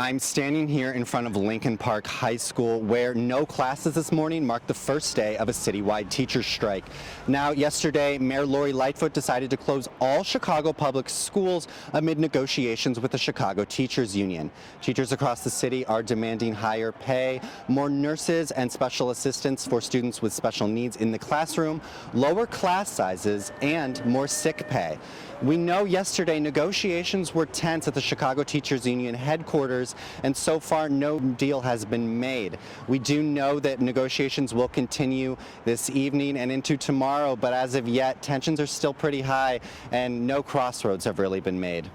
I'm standing here in front of Lincoln Park High School, where no classes this morning marked the first day of a citywide teachers strike. Now, yesterday, Mayor Lori Lightfoot decided to close all Chicago public schools amid negotiations with the Chicago Teachers Union. Teachers across the city are demanding higher pay, more nurses and special assistants for students with special needs in the classroom, lower class sizes, and more sick pay. We know yesterday negotiations were tense at the Chicago Teachers Union headquarters, and so far no deal has been made. We do know that negotiations will continue this evening and into tomorrow, but as of yet, tensions are still pretty high and no crossroads have really been made.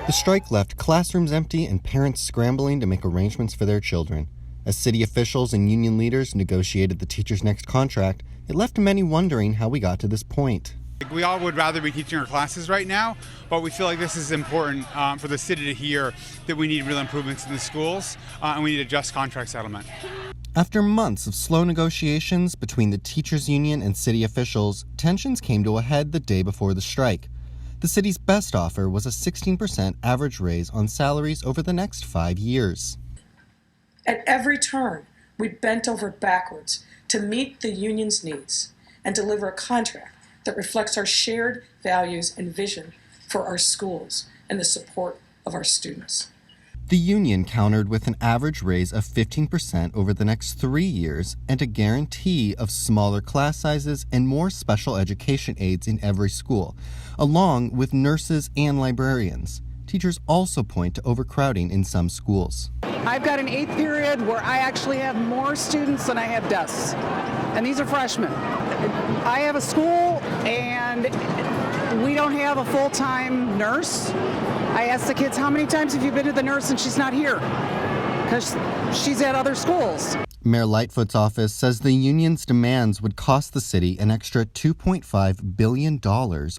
The strike left classrooms empty and parents scrambling to make arrangements for their children. As city officials and union leaders negotiated the teachers' next contract, it left many wondering how we got to this point. We all would rather be teaching our classes right now, but we feel like this is important for the city to hear that we need real improvements in the schools and we need a just contract settlement. After months of slow negotiations between the teachers' union and city officials, tensions came to a head the day before the strike. The city's best offer was a 16% average raise on salaries over the next 5 years. At every turn, we bent over backwards to meet the union's needs and deliver a contract that reflects our shared values and vision for our schools and the support of our students. The union countered with an average raise of 15% over the next 3 years and a guarantee of smaller class sizes and more special education aides in every school, along with nurses and librarians. Teachers also point to overcrowding in some schools. I've got an 8th period where I actually have more students than I have desks, and these are freshmen. I have a school and we don't have a full-time nurse. I ask the kids, how many times have you been to the nurse and she's not here? Because she's at other schools. Mayor Lightfoot's office says the union's demands would cost the city an extra $2.5 billion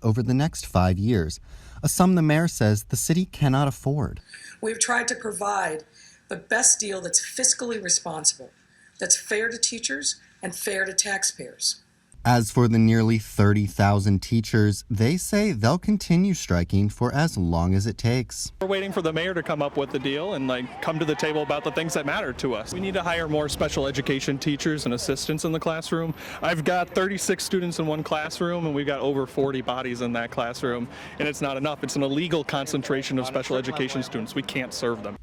over the next 5 years, a sum the mayor says the city cannot afford. We've tried to provide the best deal that's fiscally responsible, that's fair to teachers and fair to taxpayers. As for the nearly 30,000 teachers, they say they'll continue striking for as long as it takes. We're waiting for the mayor to come up with the deal and come to the table about the things that matter to us. We need to hire more special education teachers and assistants in the classroom. I've got 36 students in one classroom and we've got over 40 bodies in that classroom, and it's not enough. It's an illegal concentration of special education students. We can't serve them.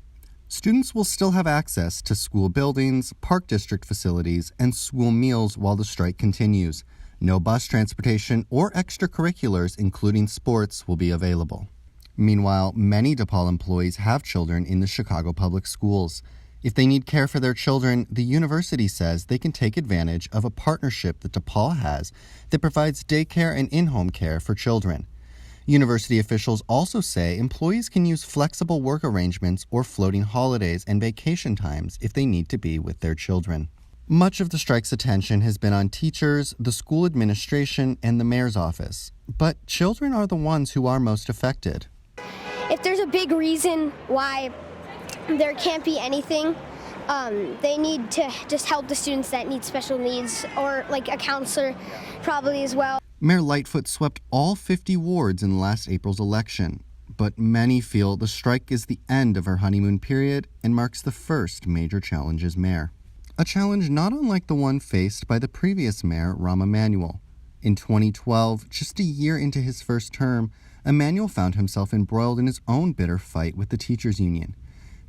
Students will still have access to school buildings, park district facilities, and school meals while the strike continues. No bus transportation or extracurriculars, including sports, will be available. Meanwhile, many DePaul employees have children in the Chicago public schools. If they need care for their children, the university says they can take advantage of a partnership that DePaul has that provides daycare and in-home care for children. University officials also say employees can use flexible work arrangements or floating holidays and vacation times if they need to be with their children. Much of the strike's attention has been on teachers, the school administration, and the mayor's office. But children are the ones who are most affected. If there's a big reason why there can't be anything, they need to just help the students that need special needs, or like a counselor probably as well. Mayor Lightfoot swept all 50 wards in last April's election, but many feel the strike is the end of her honeymoon period and marks the first major challenge as mayor. A challenge not unlike the one faced by the previous mayor, Rahm Emanuel. In 2012, just a year into his first term, Emanuel found himself embroiled in his own bitter fight with the teachers union.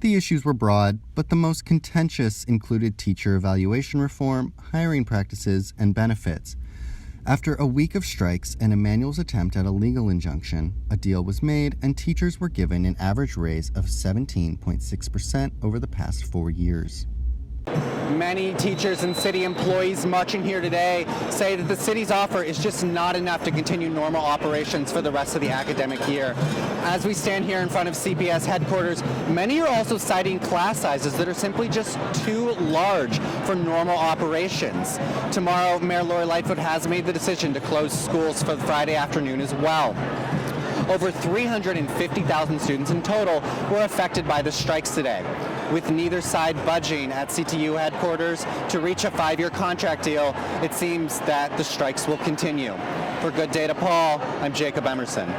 The issues were broad, but the most contentious included teacher evaluation reform, hiring practices, and benefits. After a week of strikes and Emanuel's attempt at a legal injunction, a deal was made and teachers were given an average raise of 17.6% over the past 4 years. Many teachers and city employees marching here today say that the city's offer is just not enough to continue normal operations for the rest of the academic year. As we stand here in front of CPS headquarters, many are also citing class sizes that are simply just too large for normal operations. Tomorrow, Mayor Lori Lightfoot has made the decision to close schools for Friday afternoon as well. Over 350,000 students in total were affected by the strikes today, with neither side budging at CTU headquarters to reach a 5-year contract deal. It seems that the strikes will continue. For Good Day DePaul, I'm Jakob Emerson.